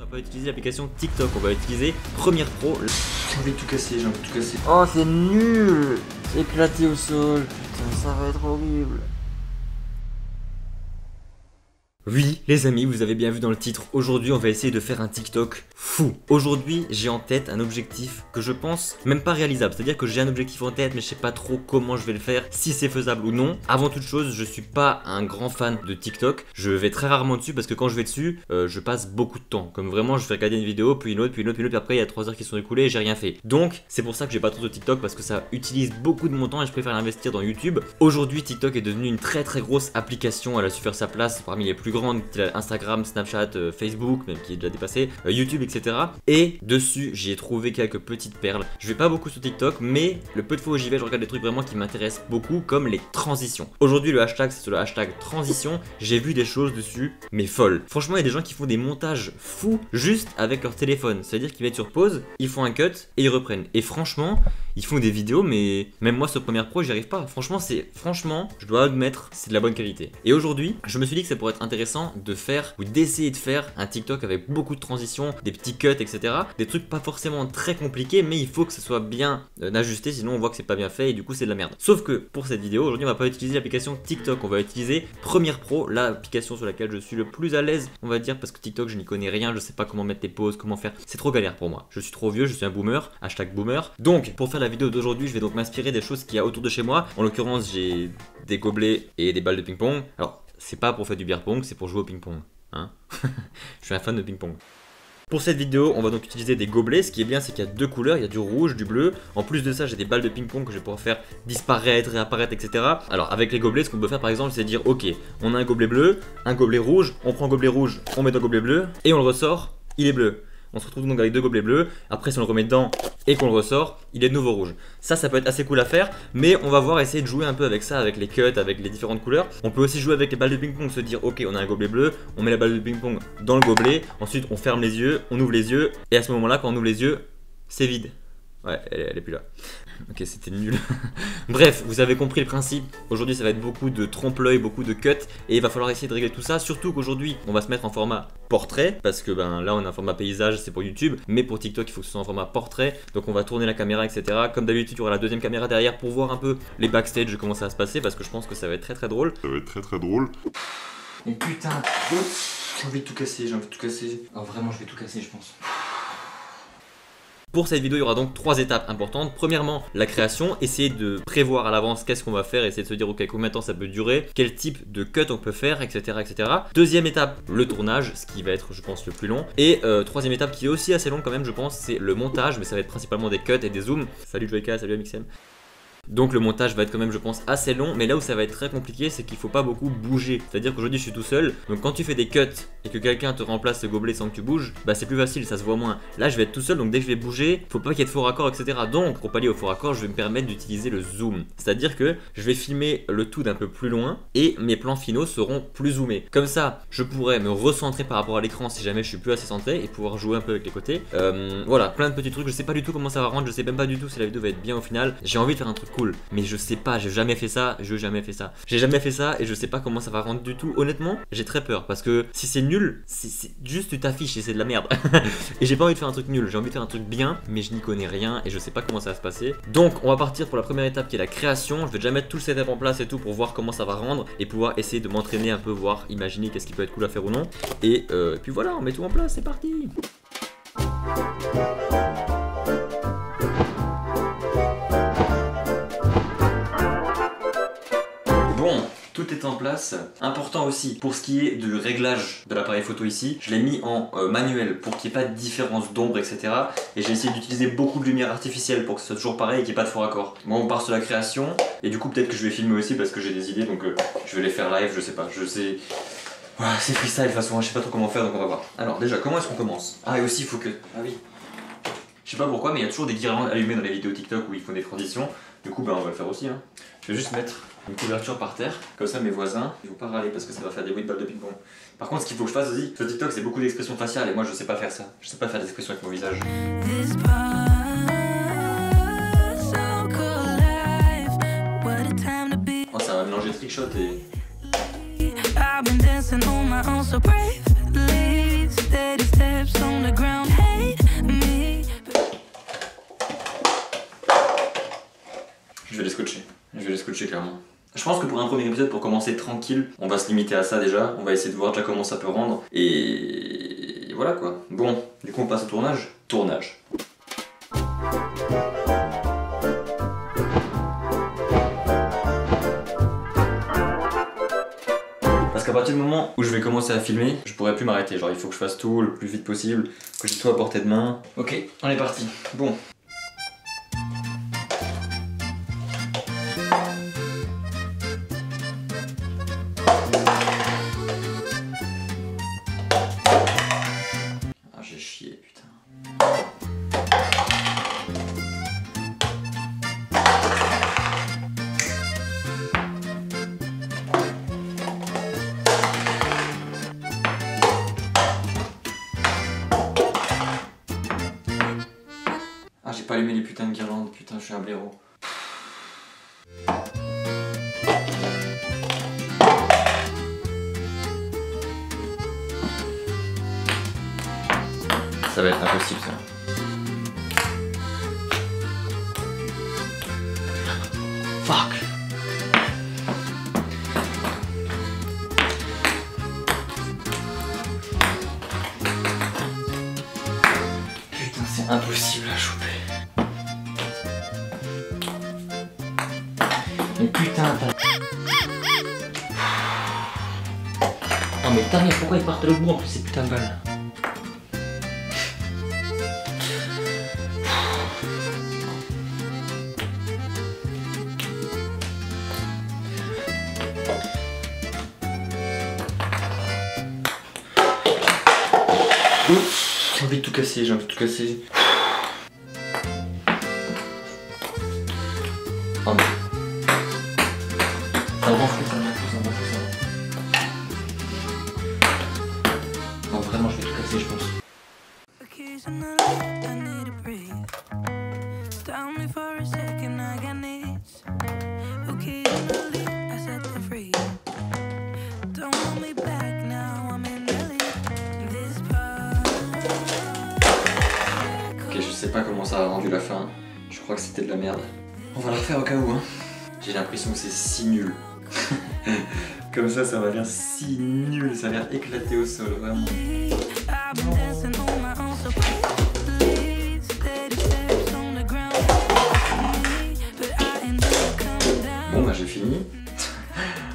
va pas utiliser l'application TikTok, on va utiliser Premiere Pro. J'ai envie de tout casser, j'ai envie de tout casser. Oh c'est nul. C'est éclaté au sol. Putain ça va être horrible. Oui, les amis, vous avez bien vu dans le titre, aujourd'hui on va essayer de faire un TikTok fou. Aujourd'hui, j'ai en tête un objectif que je pense même pas réalisable. C'est-à-dire que j'ai un objectif en tête, mais je sais pas trop comment je vais le faire, si c'est faisable ou non. Avant toute chose, je suis pas un grand fan de TikTok. Je vais très rarement dessus parce que quand je vais dessus, je passe beaucoup de temps. Comme vraiment, je fais regarder une vidéo, puis une autre, puis une autre, puis une autre, puis après il y a 3 heures qui sont écoulées et j'ai rien fait. Donc, c'est pour ça que j'ai pas trop de TikTok parce que ça utilise beaucoup de mon temps et je préfère l'investir dans YouTube. Aujourd'hui, TikTok est devenu une très grosse application. Elle a su faire sa place parmi les plus grandes, Instagram, Snapchat, Facebook, même qui est déjà dépassé, YouTube, etc. Et dessus, j'y ai trouvé quelques petites perles. Je vais pas beaucoup sur TikTok, mais le peu de fois où j'y vais, je regarde des trucs vraiment qui m'intéressent beaucoup, comme les transitions. Aujourd'hui, le hashtag, c'est sur le hashtag transition. J'ai vu des choses dessus, mais folles. Franchement, il y a des gens qui font des montages fous juste avec leur téléphone. C'est-à-dire qu'ils mettent sur pause, ils font un cut et ils reprennent. Et franchement, ils font des vidéos, mais même moi sur Premiere Pro, j'y arrive pas. Franchement, je dois admettre, c'est de la bonne qualité. Et aujourd'hui, je me suis dit que ça pourrait être intéressant de faire ou d'essayer de faire un TikTok avec beaucoup de transitions, des petits cuts, etc. Des trucs pas forcément très compliqués, mais il faut que ce soit bien ajusté, sinon on voit que c'est pas bien fait et du coup c'est de la merde. Sauf que pour cette vidéo, aujourd'hui on va pas utiliser l'application TikTok, on va utiliser Premiere Pro, l'application sur laquelle je suis le plus à l'aise, on va dire, parce que TikTok je n'y connais rien, je sais pas comment mettre les pauses, comment faire, c'est trop galère pour moi. Je suis trop vieux, je suis un boomer, hashtag boomer. Donc pour faire la vidéo d'aujourd'hui, je vais donc m'inspirer des choses qu'il y a autour de chez moi. En l'occurrence, j'ai des gobelets et des balles de ping-pong. Alors, c'est pas pour faire du beer pong, c'est pour jouer au ping-pong. Hein. Je suis un fan de ping-pong. Pour cette vidéo, on va donc utiliser des gobelets. Ce qui est bien, c'est qu'il y a deux couleurs, il y a du rouge, du bleu. En plus de ça, j'ai des balles de ping-pong que je vais pouvoir faire disparaître, réapparaître, etc. Alors, avec les gobelets, ce qu'on peut faire par exemple, c'est dire ok, on a un gobelet bleu, un gobelet rouge, on prend un gobelet rouge, on met dans le gobelet bleu et on le ressort, il est bleu. On se retrouve donc avec deux gobelets bleus. Après, si on le remet dedans et qu'on le ressort, il est de nouveau rouge. Ça peut être assez cool à faire, mais on va voir, essayer de jouer un peu avec ça, avec les cuts, avec les différentes couleurs. On peut aussi jouer avec les balles de ping-pong, se dire ok, on a un gobelet bleu, on met la balle de ping-pong dans le gobelet, ensuite on ferme les yeux, on ouvre les yeux, et à ce moment-là, quand on ouvre les yeux, c'est vide. Ouais, elle est plus là. Ok, c'était nul. Bref, vous avez compris le principe. Aujourd'hui, ça va être beaucoup de trompe-l'œil, beaucoup de cuts. Et il va falloir essayer de régler tout ça. Surtout qu'aujourd'hui, on va se mettre en format portrait. Parce que ben là, on a un format paysage, c'est pour YouTube. Mais pour TikTok, il faut que ce soit en format portrait. Donc on va tourner la caméra, etc. Comme d'habitude, il y aura la deuxième caméra derrière pour voir un peu les backstage de comment ça va se passer. Parce que je pense que ça va être très drôle. Ça va être très drôle. Mais putain, j'ai envie de tout casser, j'ai envie de tout casser. oh vraiment je vais tout casser je pense. Pour cette vidéo, il y aura donc 3 étapes importantes. Premièrement, la création, essayer de prévoir à l'avance qu'est-ce qu'on va faire, essayer de se dire ok, combien de temps ça peut durer, quel type de cut on peut faire, etc. etc. Deuxième étape, le tournage, ce qui va être je pense le plus long. Et troisième étape qui est aussi assez longue quand même je pense, c'est le montage, mais ça va être principalement des cuts et des zooms. Salut Joyka, salut MXM. Donc le montage va être quand même je pense assez long, mais là où ça va être très compliqué c'est qu'il faut pas beaucoup bouger. C'est-à-dire qu'aujourd'hui je suis tout seul, donc quand tu fais des cuts et que quelqu'un te remplace le gobelet sans que tu bouges, bah c'est plus facile, ça se voit moins. Là je vais être tout seul, donc dès que je vais bouger, faut pas qu'il y ait de faux raccords, etc. Donc pour pallier au faux raccord, je vais me permettre d'utiliser le zoom. C'est-à-dire que je vais filmer le tout d'un peu plus loin et mes plans finaux seront plus zoomés. Comme ça, je pourrais me recentrer par rapport à l'écran si jamais je suis plus assez centré et pouvoir jouer un peu avec les côtés. Voilà, plein de petits trucs, je sais pas du tout comment ça va rendre, je sais même pas du tout si la vidéo va être bien au final. J'ai envie de faire un truc cool, mais je sais pas, j'ai jamais fait ça, J'ai jamais fait ça et je sais pas comment ça va rendre du tout. Honnêtement, j'ai très peur parce que si c'est nul, c'est juste tu t'affiches et c'est de la merde. Et j'ai pas envie de faire un truc nul, j'ai envie de faire un truc bien, mais je n'y connais rien et je sais pas comment ça va se passer. Donc on va partir pour la première étape qui est la création. Je vais déjà mettre tout le setup en place et tout pour voir comment ça va rendre et pouvoir essayer de m'entraîner un peu, voir, imaginer qu'est-ce qui peut être cool à faire ou non. Et puis voilà, on met tout en place, c'est parti. Bon, tout est en place. Important aussi, pour ce qui est du réglage de l'appareil photo ici, je l'ai mis en manuel pour qu'il n'y ait pas de différence d'ombre, etc. Et j'ai essayé d'utiliser beaucoup de lumière artificielle pour que ce soit toujours pareil et qu'il n'y ait pas de faux raccord. Moi on part sur la création, et du coup peut-être que je vais filmer aussi parce que j'ai des idées, donc je vais les faire live, je sais pas, je sais... Voilà, c'est freestyle de toute façon, je sais pas trop comment faire, donc on va voir. Alors déjà, comment est-ce qu'on commence? Ah, et aussi il faut que... Ah oui. Je sais pas pourquoi, mais il y a toujours des guirlandes allumées dans les vidéos TikTok où ils font des transitions. Du coup, ben, on va le faire aussi. Hein. Je vais juste mettre une couverture par terre, comme ça mes voisins, ils vont pas râler parce que ça va faire des bruits de balles de ping-pong. Par contre, ce qu'il faut que je fasse aussi, sur TikTok, c'est beaucoup d'expressions faciales et moi je sais pas faire ça. Je sais pas faire des expressions avec mon visage. Oh, ça va mélanger trickshot et... I've been dancing on my own so bravely, steady steps on pense que pour un premier épisode, pour commencer tranquille, on va se limiter à ça déjà. On va essayer de voir déjà comment ça peut rendre. Et voilà quoi. Bon, du coup on passe au tournage. Tournage. Parce qu'à partir du moment où je vais commencer à filmer, je pourrais plus m'arrêter. Genre il faut que je fasse tout le plus vite possible, que j'ai tout à portée de main. Ok, on est parti. Bon. Ah j'ai chié putain. Ah j'ai pas allumé les putains de guirlandes, putain je suis un blaireau. Ça va être impossible ça. Fuck. Putain c'est impossible à choper. Mais putain t'as... Oh mais putain mais pourquoi ils partent de l'autre bout en plus ces putains de balles? J'ai envie de tout casser, j'ai envie de tout casser. Oh mais... Ça rend fou, ça rend fou, ça rend fou, ça rend fou. Non vraiment je vais tout casser je pense. Ok je sais pas comment ça a rendu la fin. Je crois que c'était de la merde. On va la refaire au cas où hein. J'ai l'impression que c'est si nul. Comme ça va l'air si nul, ça va l'air éclaté au sol, vraiment. Bon bah j'ai fini.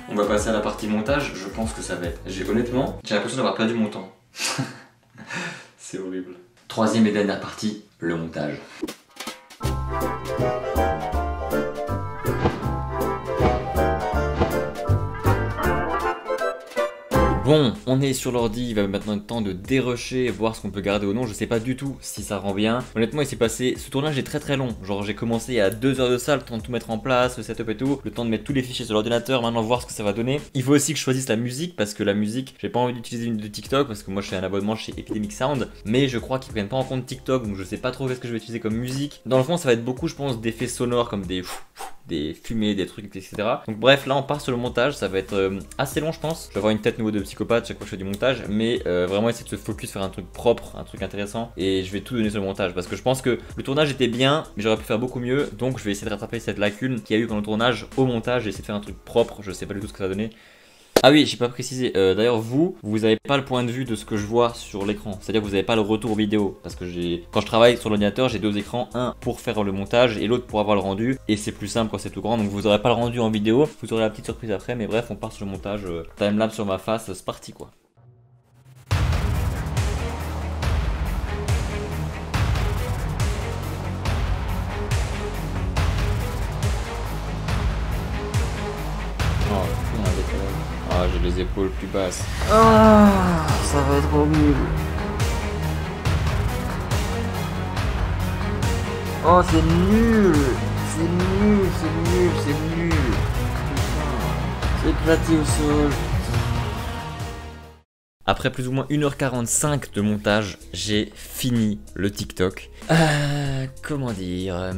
On va passer à la partie montage, je pense que ça va être... Honnêtement, j'ai l'impression d'avoir perdu mon temps. C'est horrible. Troisième et dernière partie, le montage. Bon, on est sur l'ordi, il va maintenant être temps de dérusher, voir ce qu'on peut garder ou non. Je sais pas du tout si ça rend bien. Honnêtement, il s'est passé... Ce tournage est très très long. Genre, j'ai commencé à 2 heures de ça, le temps de tout mettre en place, le setup et tout. Le temps de mettre tous les fichiers sur l'ordinateur, maintenant voir ce que ça va donner. Il faut aussi que je choisisse la musique, parce que la musique, j'ai pas envie d'utiliser une de TikTok, parce que moi je fais un abonnement chez Epidemic Sound. Mais je crois qu'ils prennent pas en compte TikTok, donc je sais pas trop qu'est-ce que je vais utiliser comme musique. Dans le fond, ça va être beaucoup, je pense, d'effets sonores comme des fumées, des trucs, etc. Donc bref, là on part sur le montage, ça va être assez long je pense. Je vais avoir une tête nouveau de psychopathe chaque fois que je fais du montage, mais vraiment essayer de se focus, faire un truc propre, un truc intéressant, et je vais tout donner sur le montage, parce que je pense que le tournage était bien, mais j'aurais pu faire beaucoup mieux, donc je vais essayer de rattraper cette lacune qu'il y a eu pendant le tournage au montage, et essayer de faire un truc propre, je sais pas du tout ce que ça va donner. Ah oui, j'ai pas précisé, d'ailleurs vous avez pas le point de vue de ce que je vois sur l'écran, c'est-à-dire que vous avez pas le retour vidéo, parce que quand je travaille sur l'ordinateur, j'ai 2 écrans, un pour faire le montage et l'autre pour avoir le rendu, et c'est plus simple quand c'est tout grand, donc vous aurez pas le rendu en vidéo, vous aurez la petite surprise après, mais bref, on part sur le montage, timelapse sur ma face, c'est parti quoi. Ah, j'ai les épaules plus basses. Ah, ça va être horrible. Oh, c'est nul. C'est nul, c'est nul, c'est nul. Putain, c'est éclaté au sol. après plus ou moins 1h45 de montage, j'ai fini le TikTok. Comment dire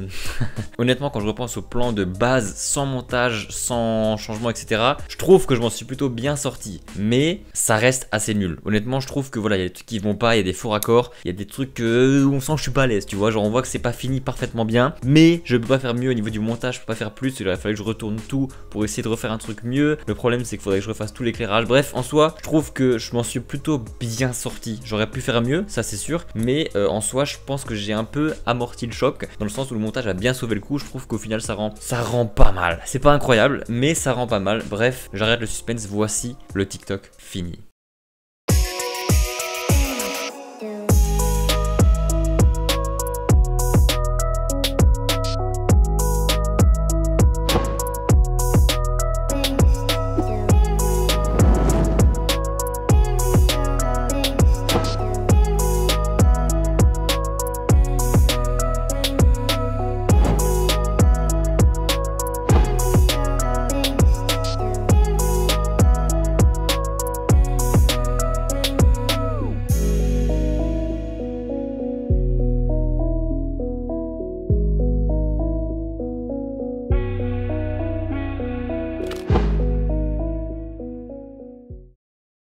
honnêtement, quand je repense au plan de base, sans montage, sans changement, etc., je trouve que je m'en suis plutôt bien sorti. Mais ça reste assez nul. Honnêtement, je trouve que voilà, il y a des trucs qui vont pas, il y a des faux raccords, il y a des trucs où on sent que je suis pas à l'aise, tu vois. Genre, on voit que c'est pas fini parfaitement bien. Mais je peux pas faire mieux au niveau du montage, je peux pas faire plus. Il aurait fallu que je retourne tout pour essayer de refaire un truc mieux. Le problème, c'est qu'il faudrait que je refasse tout l'éclairage. Bref, en soi, je trouve que je m'en suis plutôt bien sorti. J'aurais pu faire mieux, ça c'est sûr. Mais en soi, je pense que j'ai un peu amorti le choc, dans le sens où le montage a bien sauvé le coup. Je trouve qu'au final ça rend pas mal. C'est pas incroyable, mais ça rend pas mal. Bref, j'arrête le suspense, voici le TikTok fini.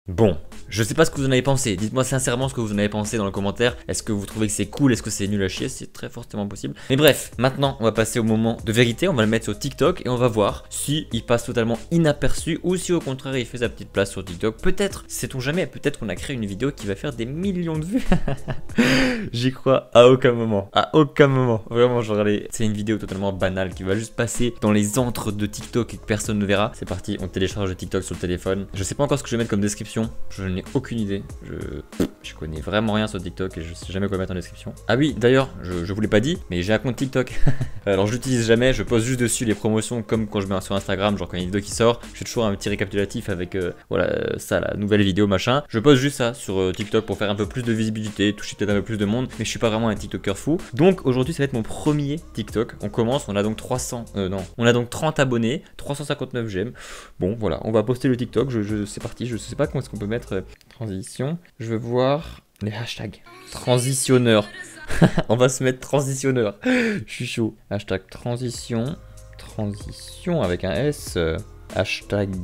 Bon, je sais pas ce que vous en avez pensé, dites-moi sincèrement ce que vous en avez pensé dans le commentaire. Est-ce que vous trouvez que c'est cool, est-ce que c'est nul à chier? C'est très fortement possible. Mais bref, maintenant on va passer au moment de vérité, on va le mettre sur TikTok et on va voir si il passe totalement inaperçu ou si au contraire il fait sa petite place sur TikTok. Peut-être, sait-on jamais, peut-être qu'on a créé une vidéo qui va faire des millions de vues. J'y crois à aucun moment, vraiment genre c'est une vidéo totalement banale qui va juste passer dans les antres de TikTok et que personne ne verra. C'est parti, on télécharge le TikTok sur le téléphone. Je sais pas encore ce que je vais mettre comme description, je n'ai aucune idée, je connais vraiment rien sur TikTok et je sais jamais quoi mettre en description. Ah oui, d'ailleurs, je vous l'ai pas dit, mais j'ai un compte TikTok. Alors je l'utilise jamais, je poste juste dessus les promotions comme quand je mets sur Instagram, genre quand il y a une vidéo qui sort, je fais toujours un petit récapitulatif avec voilà ça, la nouvelle vidéo machin. Je poste juste ça sur TikTok pour faire un peu plus de visibilité, toucher peut-être un peu plus de monde, mais je suis pas vraiment un TikToker fou. Donc aujourd'hui ça va être mon premier TikTok. On commence, on a donc 30 abonnés, 359 j'aime. Bon voilà, on va poster le TikTok, c'est parti, je sais pas comment est-ce qu'on peut mettre transition. Je veux voir les hashtags. Transitionneur. On va se mettre transitionneur. Je suis chaud. Hashtag transition avec un S. Hashtag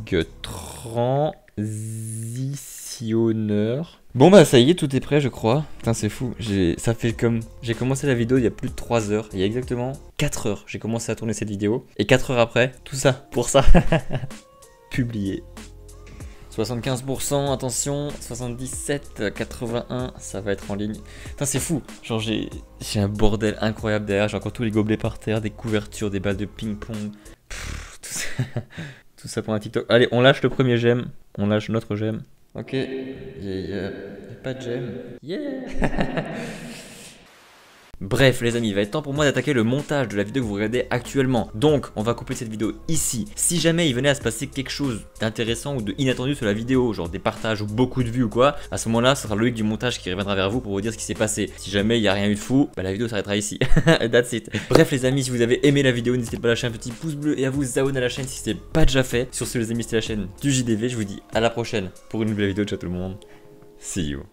transitionneur. Bon bah ça y est, tout est prêt je crois. Putain c'est fou, ça fait comme... J'ai commencé la vidéo il y a plus de 3 heures. Il y a exactement 4 heures j'ai commencé à tourner cette vidéo. Et 4 heures après, tout ça, pour ça. Publié. 75%, attention, 77, 81, ça va être en ligne. Putain c'est fou, genre j'ai un bordel incroyable derrière, j'ai encore tous les gobelets par terre, des couvertures, des balles de ping-pong. Tout ça pour un TikTok. Allez, on lâche le premier j'aime, on lâche notre j'aime. Ok, y a pas de j'aime. Yeah. Bref les amis, il va être temps pour moi d'attaquer le montage de la vidéo que vous regardez actuellement. Donc on va couper cette vidéo ici. Si jamais il venait à se passer quelque chose d'intéressant ou d'inattendu sur la vidéo, genre des partages ou beaucoup de vues ou quoi, à ce moment là ce sera Loïc du montage qui reviendra vers vous pour vous dire ce qui s'est passé. Si jamais il n'y a rien eu de fou, bah la vidéo s'arrêtera ici. That's it. Bref les amis, si vous avez aimé la vidéo, n'hésitez pas à lâcher un petit pouce bleu et à vous abonner à la chaîne si ce n'est pas déjà fait. Sur ce les amis, c'était la chaîne du JDV, je vous dis à la prochaine pour une nouvelle vidéo. Ciao tout le monde, see you.